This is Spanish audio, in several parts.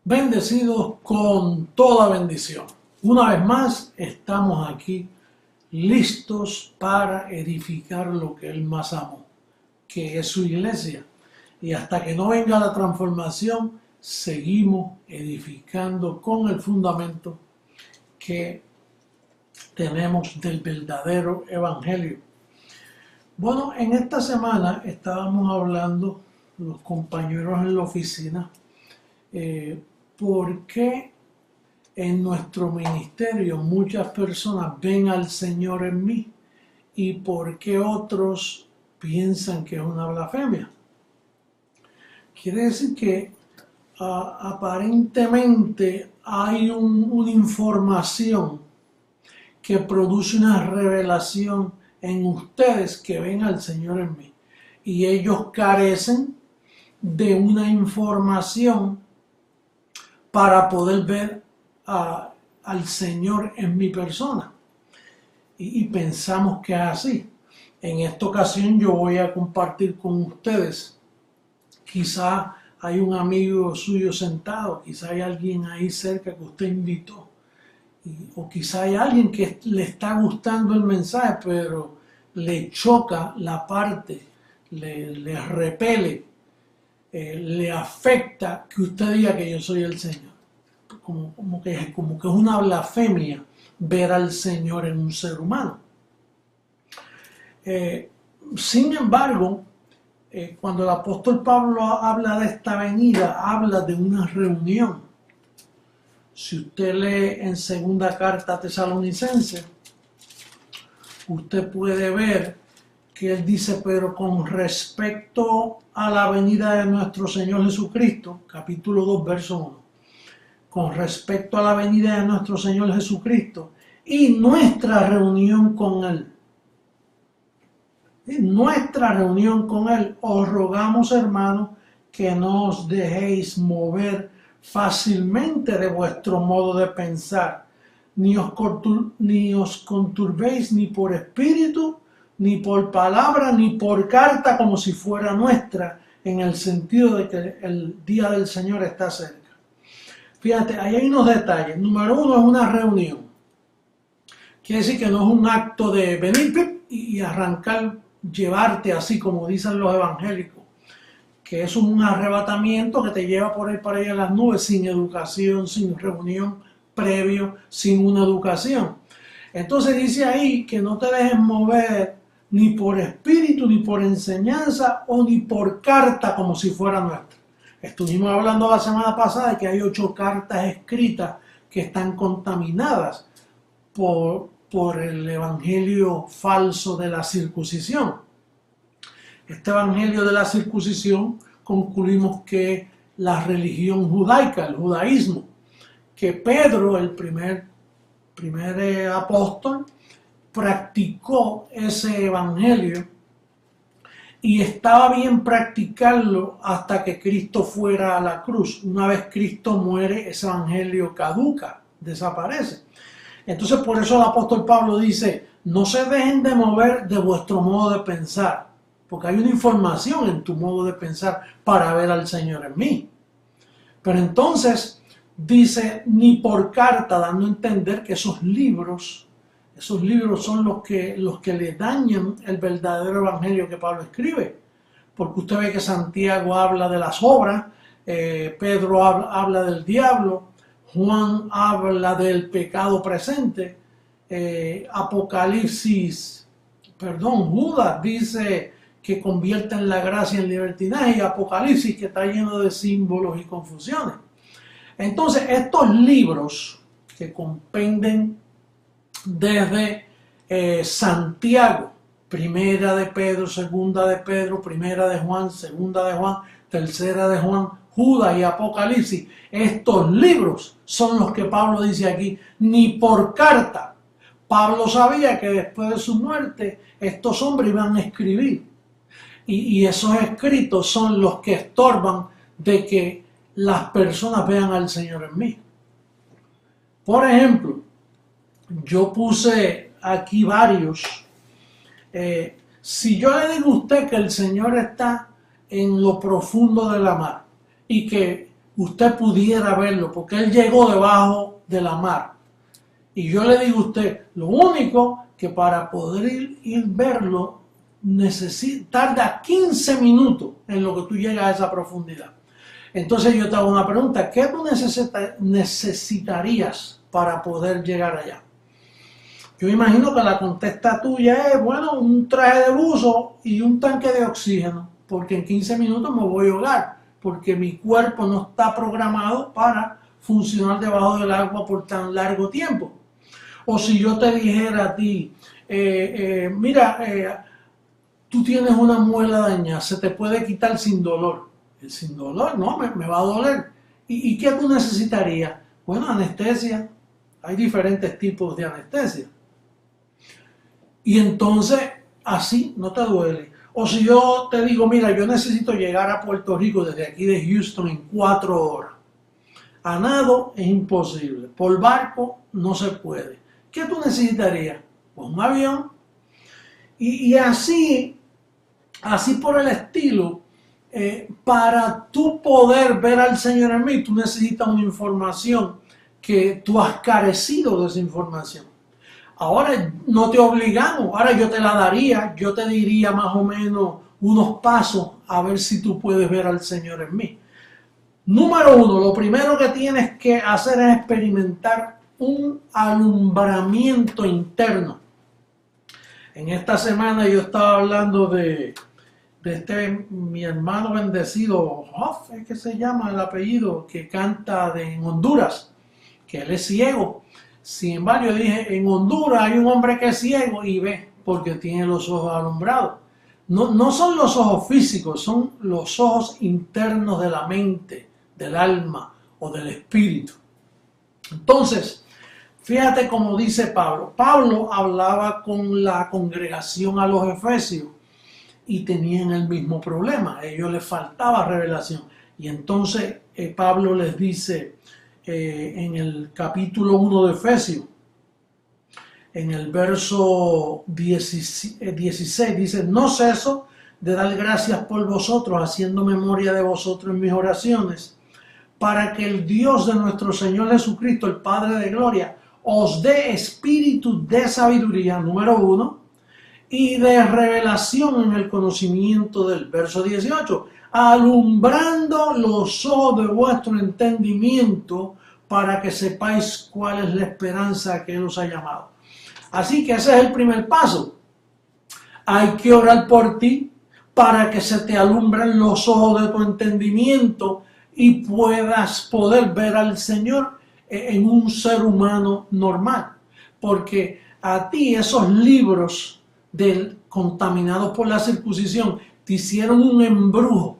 Bendecidos con toda bendición. Una vez más estamos aquí listos para edificar lo que Él más amó, que es su iglesia. Y hasta que no venga la transformación, seguimos edificando con el fundamento que tenemos del verdadero evangelio. Bueno, en esta semana estábamos hablando, los compañeros en la oficina, por qué en nuestro ministerio muchas personas ven al Señor en mí y por qué otros piensan que es una blasfemia. Quiere decir que aparentemente hay una información que produce una revelación en ustedes que ven al Señor en mí y ellos carecen de una información para poder ver al Señor en mi persona. Y pensamos que es así. En esta ocasión yo voy a compartir con ustedes. Quizá hay un amigo suyo sentado, quizá hay alguien ahí cerca que usted invitó. O quizá hay alguien que le está gustando el mensaje, pero le choca la parte, le repele, le afecta que usted diga que yo soy el Señor. Como que es una blasfemia ver al Señor en un ser humano. Sin embargo, cuando el apóstol Pablo habla de esta venida, habla de una reunión. Si usted lee en segunda carta a Tesalonicenses, usted puede ver que él dice, pero con respecto a la venida de nuestro Señor Jesucristo, capítulo 2, verso 1, con respecto a la venida de nuestro Señor Jesucristo y nuestra reunión con Él. Os rogamos, hermanos, que no os dejéis mover fácilmente de vuestro modo de pensar, ni os conturbéis ni por espíritu, ni por palabra, ni por carta como si fuera nuestra, en el sentido de que el día del Señor está cerca. Fíjate, ahí hay unos detalles. Número uno, es una reunión. Quiere decir que no es un acto de venir y arrancar, llevarte así como dicen los evangélicos, que es un arrebatamiento que te lleva por ahí para allá a las nubes sin educación, sin reunión previo, sin una educación. Entonces dice ahí que no te dejes mover ni por espíritu, ni por enseñanza o ni por carta como si fuera nuestra. Estuvimos hablando la semana pasada de que hay 8 cartas escritas que están contaminadas por el evangelio falso de la circuncisión. Este evangelio de la circuncisión concluimos que la religión judaica, el judaísmo, que Pedro, el primer apóstol, practicó ese evangelio y estaba bien practicarlo hasta que Cristo fuera a la cruz. Una vez Cristo muere, ese evangelio caduca, desaparece. Entonces por eso el apóstol Pablo dice, no se dejen de mover de vuestro modo de pensar, porque hay una información en tu modo de pensar para ver al Señor en mí. Pero entonces dice, ni por carta, dando a entender que esos libros son los que le dañan el verdadero evangelio que Pablo escribe. Porque usted ve que Santiago habla de las obras, Pedro habla del diablo, Juan habla del pecado presente, Judas dice que convierte en la gracia en libertinaje y Apocalipsis que está lleno de símbolos y confusiones. Entonces estos libros que compenden desde Santiago, primera de Pedro, segunda de Pedro, primera de Juan, segunda de Juan, tercera de Juan, Judas y Apocalipsis, estos libros son los que Pablo dice aquí, ni por carta. Pablo sabía que después de su muerte estos hombres iban a escribir y esos escritos son los que estorban de que las personas vean al Señor en mí. Por ejemplo, yo puse aquí varios. Si yo le digo a usted que el Señor está en lo profundo de la mar y que usted pudiera verlo, porque él llegó debajo de la mar. Y yo le digo a usted, lo único que para poder ir verlo, tarda 15 minutos en lo que tú llegas a esa profundidad. Entonces yo te hago una pregunta, ¿qué tú necesitarías para poder llegar allá? Yo imagino que la contesta tuya es, bueno, un traje de buzo y un tanque de oxígeno, porque en 15 minutos me voy a ahogar, porque mi cuerpo no está programado para funcionar debajo del agua por tan largo tiempo. O si yo te dijera a ti, mira, tú tienes una muela dañada, se te puede quitar sin dolor. Sin dolor, no, me va a doler. ¿Y qué tú necesitarías? Bueno, anestesia. Hay diferentes tipos de anestesia. Y entonces, así no te duele. O si yo te digo, mira, yo necesito llegar a Puerto Rico desde aquí de Houston en 4 horas. A nado es imposible. Por barco no se puede. ¿Qué tú necesitarías? Pues un avión. Y así por el estilo, para tú poder ver al Señor en mí, tú necesitas una información que tú has carecido de esa información. Ahora no te obligamos, ahora yo te la daría, yo te diría más o menos unos pasos a ver si tú puedes ver al Señor en mí. Número 1, lo primero que tienes que hacer es experimentar un alumbramiento interno. En esta semana yo estaba hablando de mi hermano bendecido, Hoff, es que se llama el apellido, que canta en Honduras, que él es ciego. Sin embargo, yo dije, en Honduras hay un hombre que es ciego y ve, porque tiene los ojos alumbrados. No son los ojos físicos, son los ojos internos de la mente, del alma o del espíritu. Entonces, fíjate cómo dice Pablo. Pablo hablaba con la congregación a los Efesios y tenían el mismo problema, a ellos les faltaba revelación. Y entonces Pablo les dice en el capítulo 1 de Efesios, en el verso 16, dice, no ceso de dar gracias por vosotros, haciendo memoria de vosotros en mis oraciones, para que el Dios de nuestro Señor Jesucristo, el Padre de gloria, os dé espíritu de sabiduría, número 1, y de revelación en el conocimiento del verso 18, alumbrando los ojos de vuestro entendimiento para que sepáis cuál es la esperanza que Él os ha llamado. Así que ese es el primer paso. Hay que orar por ti para que se te alumbren los ojos de tu entendimiento y puedas poder ver al Señor en un ser humano normal. Porque a ti esos libros contaminados por la circuncisión te hicieron un embrujo.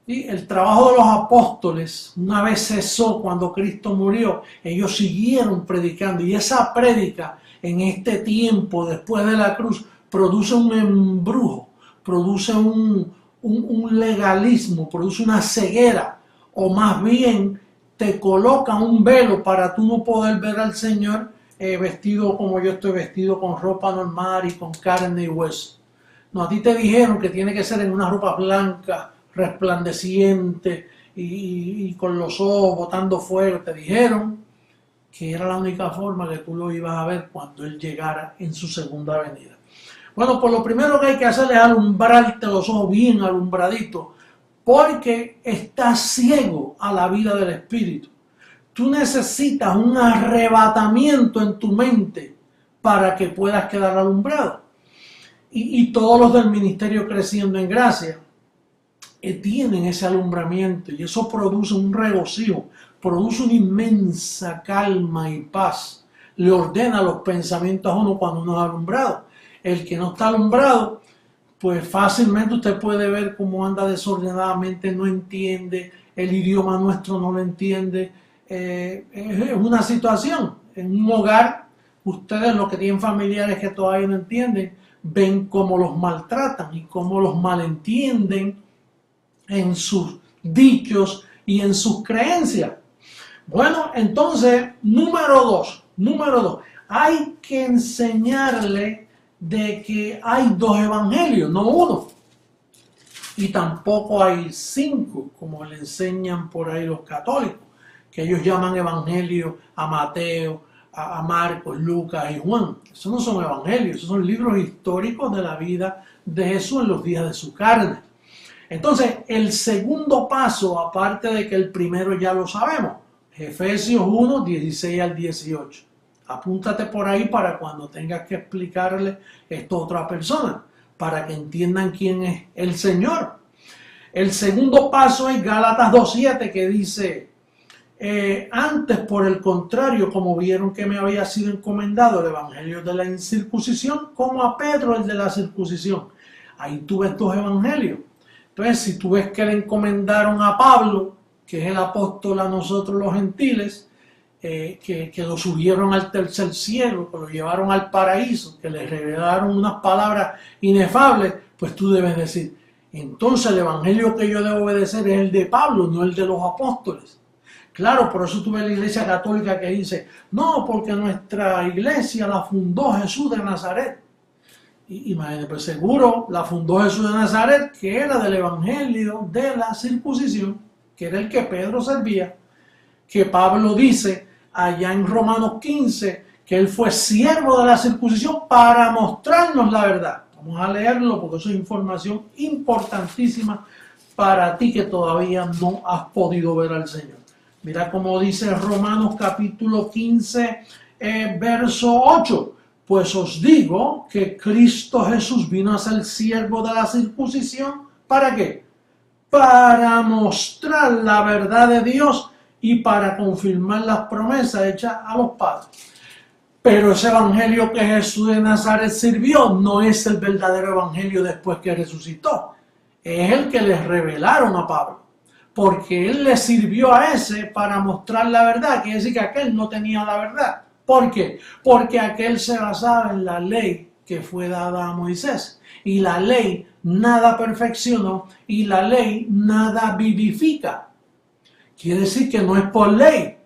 Y el trabajo de los apóstoles una vez cesó cuando Cristo murió. Ellos siguieron predicando y esa prédica en este tiempo después de la cruz produce un embrujo, produce un legalismo, produce una ceguera, o más bien te coloca un velo para tú no poder ver al Señor vestido como yo estoy vestido, con ropa normal y con carne y hueso. No, a ti te dijeron que tiene que ser en una ropa blanca, resplandeciente y con los ojos botando fuego. Te dijeron que era la única forma que tú lo ibas a ver cuando Él llegara en su segunda venida. Bueno, pues lo primero que hay que hacer es alumbrarte los ojos bien alumbraditos, porque estás ciego a la vida del Espíritu. Tú necesitas un arrebatamiento en tu mente para que puedas quedar alumbrado. Y todos los del ministerio Creciendo en Gracia tienen ese alumbramiento y eso produce un regocijo, produce una inmensa calma y paz. Le ordena los pensamientos a uno cuando uno es alumbrado. El que no está alumbrado, pues fácilmente usted puede ver cómo anda desordenadamente, no entiende, el idioma nuestro no lo entiende. Es una situación, en un hogar, ustedes los que tienen familiares que todavía no entienden, ven cómo los maltratan y cómo los malentienden en sus dichos y en sus creencias. Bueno, entonces, número dos, hay que enseñarle de que hay dos evangelios, no uno. Y tampoco hay 5, como le enseñan por ahí los católicos, que ellos llaman evangelio a Mateo, a Marcos, Lucas y Juan. Esos no son evangelios, esos son libros históricos de la vida de Jesús en los días de su carne. Entonces, el segundo paso, aparte de que el primero ya lo sabemos, Efesios 1, 16 al 18. Apúntate por ahí para cuando tengas que explicarle esto a otra persona, para que entiendan quién es el Señor. El segundo paso es Gálatas 2:7, que dice, antes, por el contrario, como vieron que me había sido encomendado el evangelio de la incircuncisión, como a Pedro el de la circuncisión. Ahí tú ves 2 evangelios. Entonces, si tú ves que le encomendaron a Pablo, que es el apóstol a nosotros los gentiles, que lo subieron al tercer cielo, que lo llevaron al paraíso, que le revelaron unas palabras inefables, pues tú debes decir, entonces el evangelio que yo debo obedecer es el de Pablo, no el de los apóstoles. Claro, por eso tuve la iglesia católica que dice, no, porque nuestra iglesia la fundó Jesús de Nazaret. Imagínate, pues seguro la fundó Jesús de Nazaret, que era del evangelio de la circuncisión, que era el que Pedro servía, que Pablo dice allá en Romanos 15, que él fue siervo de la circuncisión para mostrarnos la verdad. Vamos a leerlo porque eso es información importantísima para ti que todavía no has podido ver al Señor. Mira cómo dice Romanos capítulo 15, verso 8. Pues os digo que Cristo Jesús vino a ser siervo de la circuncisión. ¿Para qué? Para mostrar la verdad de Dios y para confirmar las promesas hechas a los padres. Pero ese evangelio que Jesús de Nazaret sirvió no es el verdadero evangelio después que resucitó. Es el que les revelaron a Pablo. Porque él le sirvió a ese para mostrar la verdad. Quiere decir que aquel no tenía la verdad. ¿Por qué? Porque aquel se basaba en la ley que fue dada a Moisés. Y la ley nada perfeccionó y la ley nada vivifica. Quiere decir que no es por ley,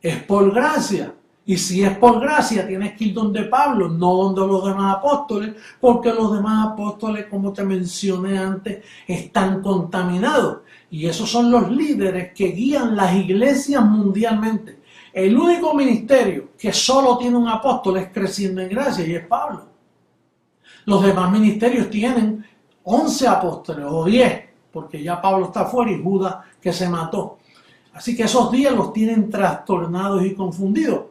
es por gracia. Y si es por gracia, tienes que ir donde Pablo, no donde los demás apóstoles, porque los demás apóstoles, como te mencioné antes, están contaminados. Y esos son los líderes que guían las iglesias mundialmente. El único ministerio que solo tiene un apóstol es Creciendo en Gracia y es Pablo. Los demás ministerios tienen 11 apóstoles o 10, porque ya Pablo está fuera y Judas que se mató. Así que esos 10 los tienen trastornados y confundidos.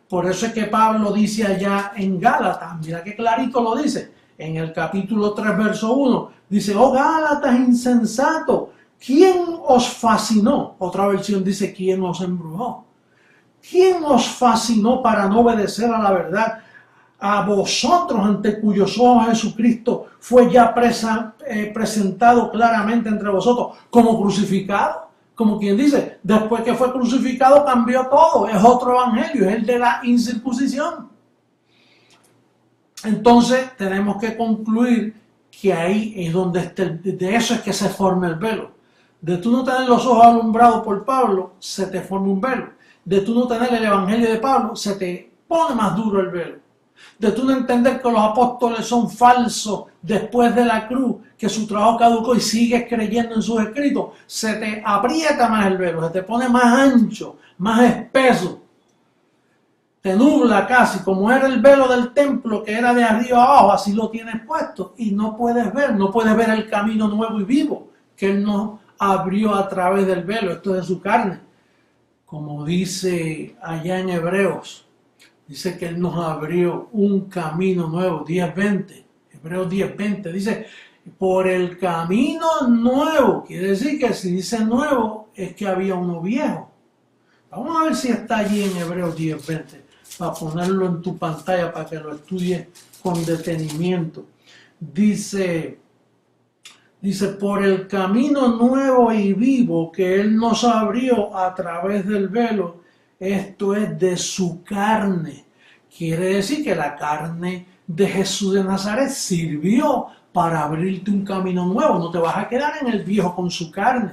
Por eso es que Pablo dice allá en Gálatas, mira qué clarito lo dice, en el capítulo 3, verso 1, dice, oh Gálatas insensato, ¿quién os fascinó? Otra versión dice, ¿quién os embrujó? ¿Quién os fascinó para no obedecer a la verdad? A vosotros, ante cuyos ojos Jesucristo fue ya presentado claramente entre vosotros como crucificado. Como quien dice, después que fue crucificado cambió todo, es otro evangelio, es el de la incircuncisión. Entonces tenemos que concluir que ahí es donde de eso es que se forma el velo. De tú no tener los ojos alumbrados por Pablo, se te forma un velo. De tú no tener el evangelio de Pablo, se te pone más duro el velo. De tú no entender que los apóstoles son falsos después de la cruz, que su trabajo caducó y sigues creyendo en sus escritos, se te aprieta más el velo, se te pone más ancho, más espeso, te nubla casi, como era el velo del templo que era de arriba abajo, así lo tienes puesto y no puedes ver el camino nuevo y vivo que Él nos abrió a través del velo, esto es de su carne, como dice allá en Hebreos. Dice que Él nos abrió un camino nuevo, 10:20. Hebreos 10:20 dice, por el camino nuevo. Quiere decir que si dice nuevo, es que había uno viejo. Vamos a ver si está allí en Hebreos 10:20, para ponerlo en tu pantalla, para que lo estudies con detenimiento. Dice, por el camino nuevo y vivo que Él nos abrió a través del velo, esto es de su carne. Quiere decir que la carne de Jesús de Nazaret sirvió para abrirte un camino nuevo. No te vas a quedar en el viejo con su carne.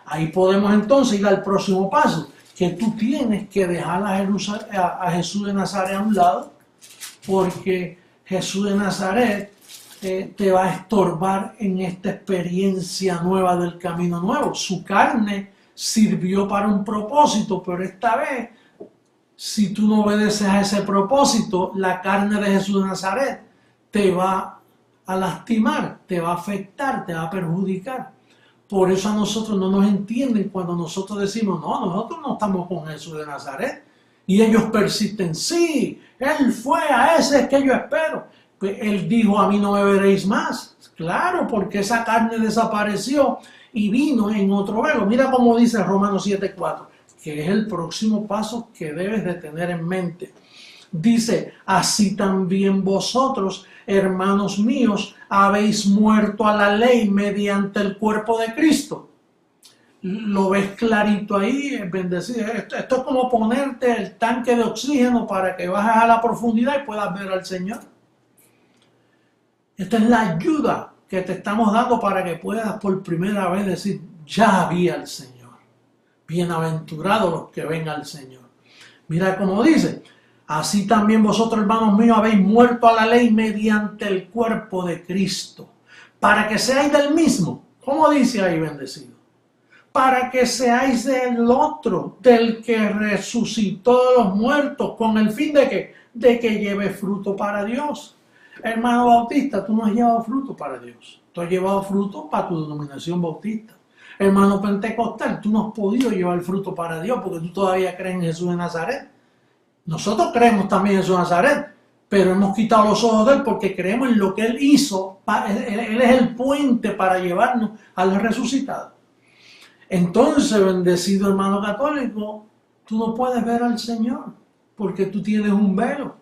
Ahí podemos entonces ir al próximo paso, que tú tienes que dejar a Jesús de Nazaret a un lado, porque Jesús de Nazaret te va a estorbar en esta experiencia nueva del camino nuevo. Su carne sirvió para un propósito, pero esta vez, si tú no obedeces a ese propósito, la carne de Jesús de Nazaret te va a lastimar, te va a afectar, te va a perjudicar. Por eso a nosotros no nos entienden cuando nosotros decimos, no, nosotros no estamos con Jesús de Nazaret. Y ellos persisten, sí, Él fue, a ese que yo espero. Pues Él dijo, a mí no me veréis más. Claro, porque esa carne desapareció y vino en otro velo. Mira cómo dice Romanos 7:4, que es el próximo paso que debes de tener en mente. Dice, así también vosotros, hermanos míos, habéis muerto a la ley mediante el cuerpo de Cristo. Lo ves clarito ahí, es bendecido. Esto es como ponerte el tanque de oxígeno para que bajes a la profundidad y puedas ver al Señor. Esta es la ayuda que te estamos dando para que puedas por primera vez decir, ya vi al Señor. Bienaventurados los que ven al Señor. Mira cómo dice, así también vosotros, hermanos míos, habéis muerto a la ley mediante el cuerpo de Cristo, para que seáis del mismo. ¿Cómo dice ahí, bendecido? Para que seáis del otro, del que resucitó de los muertos, con el fin de que, lleve fruto para Dios. Hermano bautista, tú no has llevado fruto para Dios. Tú has llevado fruto para tu denominación bautista. Hermano pentecostal, tú no has podido llevar fruto para Dios porque tú todavía crees en Jesús de Nazaret. Nosotros creemos también en Jesús de Nazaret, pero hemos quitado los ojos de Él porque creemos en lo que Él hizo. Él es el puente para llevarnos al resucitado. Entonces, bendecido hermano católico, tú no puedes ver al Señor porque tú tienes un velo.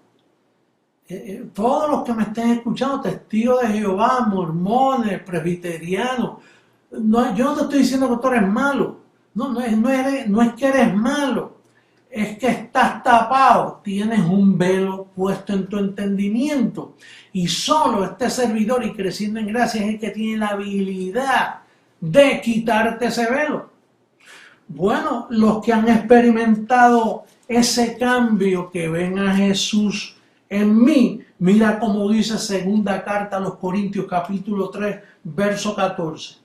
Todos los que me estén escuchando, testigos de Jehová, mormones, presbiterianos, no, yo no te estoy diciendo que tú eres malo, no es que eres malo, es que estás tapado, tienes un velo puesto en tu entendimiento y solo este servidor y creciendo en gracia es el que tiene la habilidad de quitarte ese velo. Bueno, los que han experimentado ese cambio, que ven a Jesús en mí, mira cómo dice segunda carta a los Corintios capítulo 3, verso 14.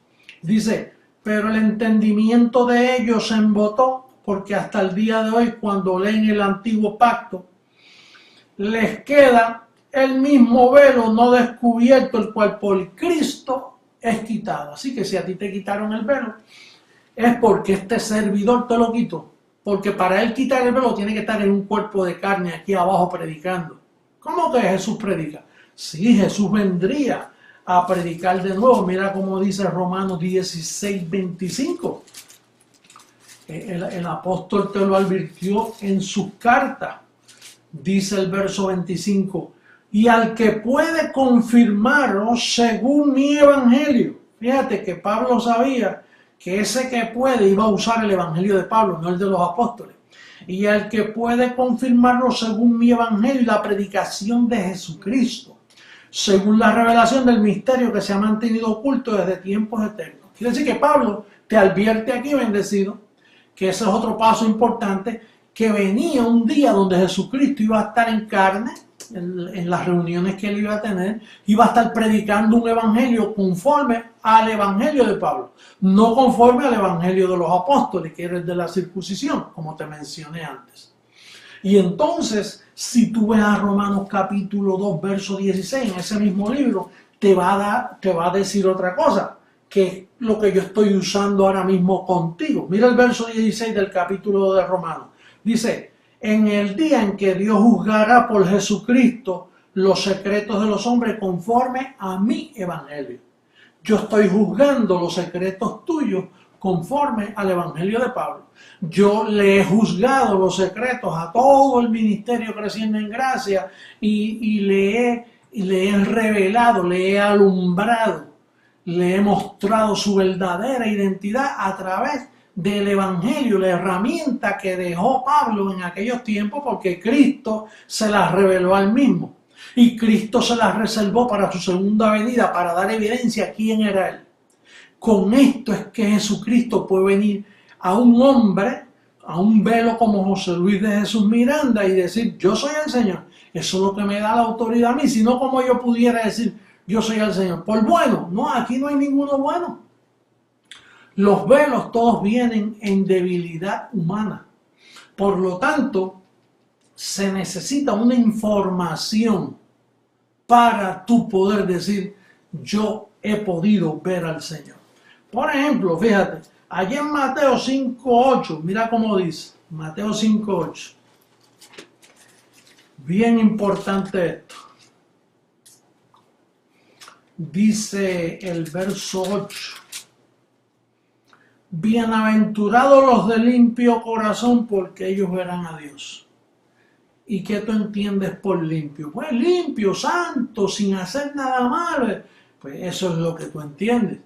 Dice, pero el entendimiento de ellos se embotó, porque hasta el día de hoy, cuando leen el antiguo pacto, les queda el mismo velo no descubierto, el cual por Cristo es quitado. Así que si a ti te quitaron el velo, es porque este servidor te lo quitó. Porque para él quitar el velo tiene que estar en un cuerpo de carne aquí abajo predicando. ¿Cómo que Jesús predica? Sí, Jesús vendría a predicar de nuevo. Mira cómo dice Romanos 16:25. El apóstol te lo advirtió en sus cartas. Dice el verso 25. Y al que puede confirmaros según mi evangelio. Fíjate que Pablo sabía que ese que puede iba a usar el evangelio de Pablo, no el de los apóstoles. Y al que puede confirmarlo según mi evangelio y la predicación de Jesucristo, según la revelación del misterio que se ha mantenido oculto desde tiempos eternos. Quiere decir que Pablo te advierte aquí, bendecido, que ese es otro paso importante, que venía un día donde Jesucristo iba a estar en carne, en las reuniones que él iba a tener, iba a estar predicando un evangelio conforme al evangelio de Pablo, no conforme al evangelio de los apóstoles, que era el de la circuncisión, como te mencioné antes. Y entonces, si tú ves a Romanos capítulo 2, verso 16, en ese mismo libro, te va a decir otra cosa, que es lo que yo estoy usando ahora mismo contigo. Mira el verso 16 del capítulo de Romanos. Dice, en el día en que Dios juzgará por Jesucristo los secretos de los hombres conforme a mi evangelio. Yo estoy juzgando los secretos tuyos conforme al evangelio de Pablo. Yo le he juzgado los secretos a todo el ministerio Creciendo en Gracia y le he revelado, le he alumbrado, le he mostrado su verdadera identidad a través del evangelio, la herramienta que dejó Pablo en aquellos tiempos, porque Cristo se las reveló al mismo y Cristo se las reservó para su segunda venida, para dar evidencia a quién era él. Con esto es que Jesucristo puede venir a un hombre, a un velo como José Luis de Jesús Miranda y decir, yo soy el Señor. Eso es lo que me da la autoridad a mí, sino como yo pudiera decir, yo soy el Señor. Por bueno, no, aquí no hay ninguno bueno. Los velos todos vienen en debilidad humana. Por lo tanto, se necesita una información para tú poder decir, yo he podido ver al Señor. Por ejemplo, fíjate, allí en Mateo 5:8, mira cómo dice, Mateo 5:8. Bien importante esto. Dice el verso 8. Bienaventurados los de limpio corazón, porque ellos verán a Dios. ¿Y qué tú entiendes por limpio? Pues limpio, santo, sin hacer nada malo. Pues eso es lo que tú entiendes.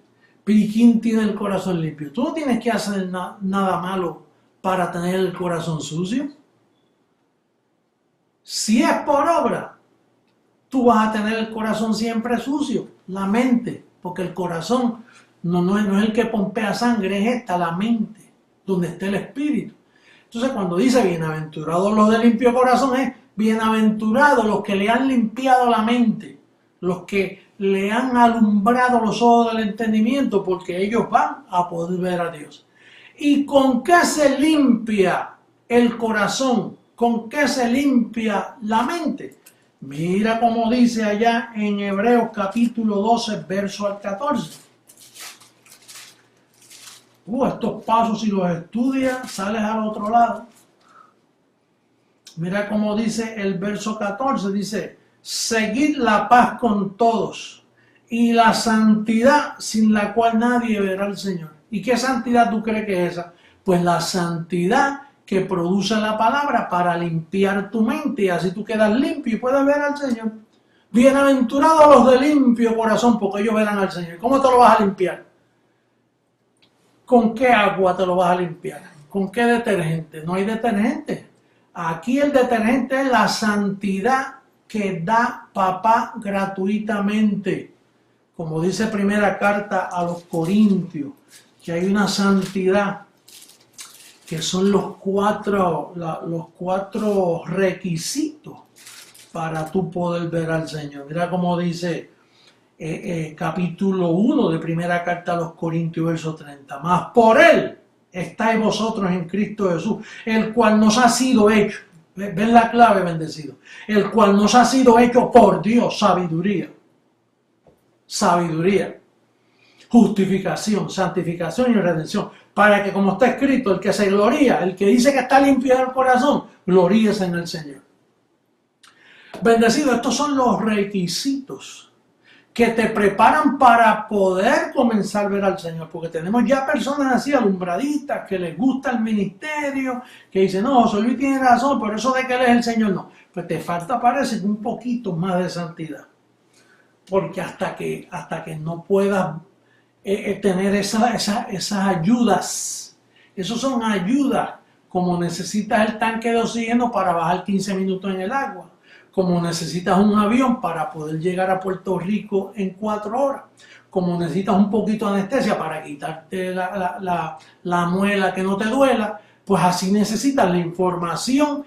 ¿Y quién tiene el corazón limpio? Tú no tienes que hacer nada malo para tener el corazón sucio. Si es por obra, tú vas a tener el corazón siempre sucio, la mente, porque el corazón no es el que pompea sangre, es esta, la mente, donde está el espíritu. Entonces cuando dice bienaventurados los de limpio corazón, es bienaventurados los que le han limpiado la mente, los que le han alumbrado los ojos del entendimiento, porque ellos van a poder ver a Dios. ¿Y con qué se limpia el corazón? ¿Con qué se limpia la mente? Mira cómo dice allá en Hebreos capítulo 12, verso al 14. Estos pasos, si los estudias, sales al otro lado. Mira cómo dice el verso 14, dice, seguid la paz con todos y la santidad sin la cual nadie verá al Señor. ¿Y qué santidad tú crees que es esa? Pues la santidad que produce la palabra para limpiar tu mente, y así tú quedas limpio y puedes ver al Señor. Bienaventurados los de limpio corazón, porque ellos verán al Señor. ¿Cómo te lo vas a limpiar? ¿Con qué agua te lo vas a limpiar? ¿Con qué detergente? No hay detergente. Aquí el detergente es la santidad que da papá gratuitamente. Como dice primera carta a los Corintios, que hay una santidad que son los cuatro requisitos para tú poder ver al Señor. Mira cómo dice capítulo 1 de primera carta a los Corintios, verso 30. Mas por Él estáis vosotros en Cristo Jesús, el cual nos ha sido hecho, ven la clave, bendecido, el cual nos ha sido hecho por Dios, sabiduría, justificación, santificación y redención, para que, como está escrito, el que se gloría, el que dice que está limpio del corazón, gloríese en el Señor. Bendecido, estos son los requisitos que te preparan para poder comenzar a ver al Señor, porque tenemos ya personas así alumbraditas, que les gusta el ministerio, que dicen, no, José Luis tiene razón, pero eso de que Él es el Señor, no. Pues te falta, parece, un poquito más de santidad, porque hasta que no puedas tener esas ayudas, esos son ayudas, como necesitas el tanque de oxígeno para bajar 15 minutos en el agua, como necesitas un avión para poder llegar a Puerto Rico en 4 horas, como necesitas un poquito de anestesia para quitarte la muela que no te duela, pues así necesitas la información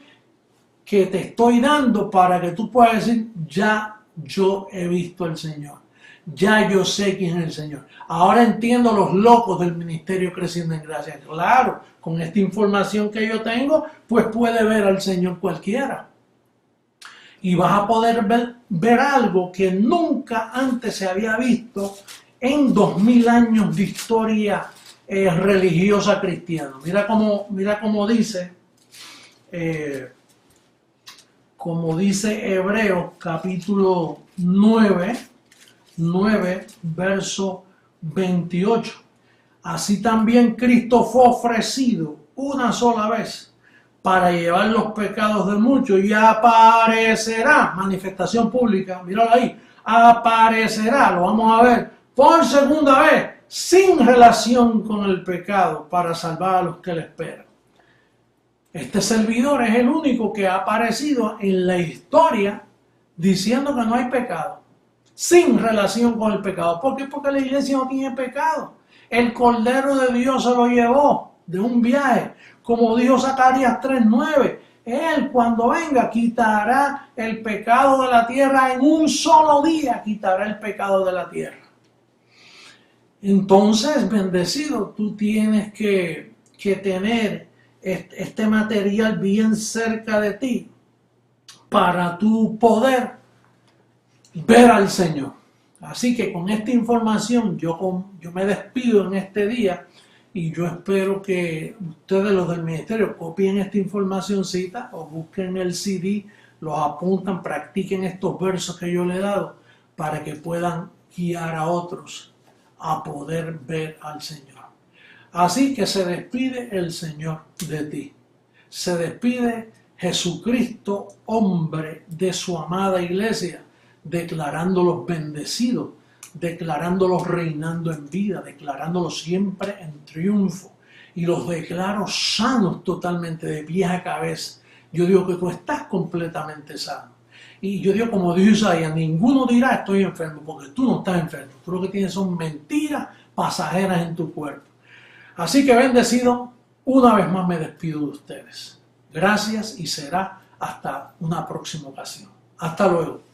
que te estoy dando para que tú puedas decir, ya yo he visto al Señor, ya yo sé quién es el Señor. Ahora entiendo los locos del ministerio Creciendo en Gracia. Claro, con esta información que yo tengo, pues puede ver al Señor cualquiera. Y vas a poder ver algo que nunca antes se había visto en 2000 años de historia religiosa cristiana. Mira cómo dice Hebreos capítulo 9, verso 28. Así también Cristo fue ofrecido una sola vez para llevar los pecados de muchos, y aparecerá, manifestación pública, míralo ahí, aparecerá, lo vamos a ver, por segunda vez, sin relación con el pecado, para salvar a los que le esperan. Este servidor es el único que ha aparecido en la historia diciendo que no hay pecado, sin relación con el pecado. ¿Por qué? Porque la iglesia no tiene pecado. El Cordero de Dios se lo llevó de un viaje. Como dijo Zacarías 3:9, Él cuando venga quitará el pecado de la tierra en un solo día, quitará el pecado de la tierra. Entonces, bendecido, tú tienes que tener este material bien cerca de ti para tú poder ver al Señor. Así que con esta información yo me despido en este día y yo espero que ustedes, los del ministerio, copien esta informacioncita o busquen el CD, los apuntan, practiquen estos versos que yo le he dado para que puedan guiar a otros a poder ver al Señor. Así que se despide el Señor de ti. Se despide Jesucristo, hombre de su amada iglesia, declarándolos bendecidos, declarándolos reinando en vida, declarándolos siempre en triunfo. Y los declaro sanos totalmente, de pies a cabeza. Yo digo que tú estás completamente sano. Y yo digo, como dijo Isaías, ninguno dirá estoy enfermo, porque tú no estás enfermo. Tú lo que tienes son mentiras pasajeras en tu cuerpo. Así que bendecido, una vez más me despido de ustedes. Gracias y será hasta una próxima ocasión. Hasta luego.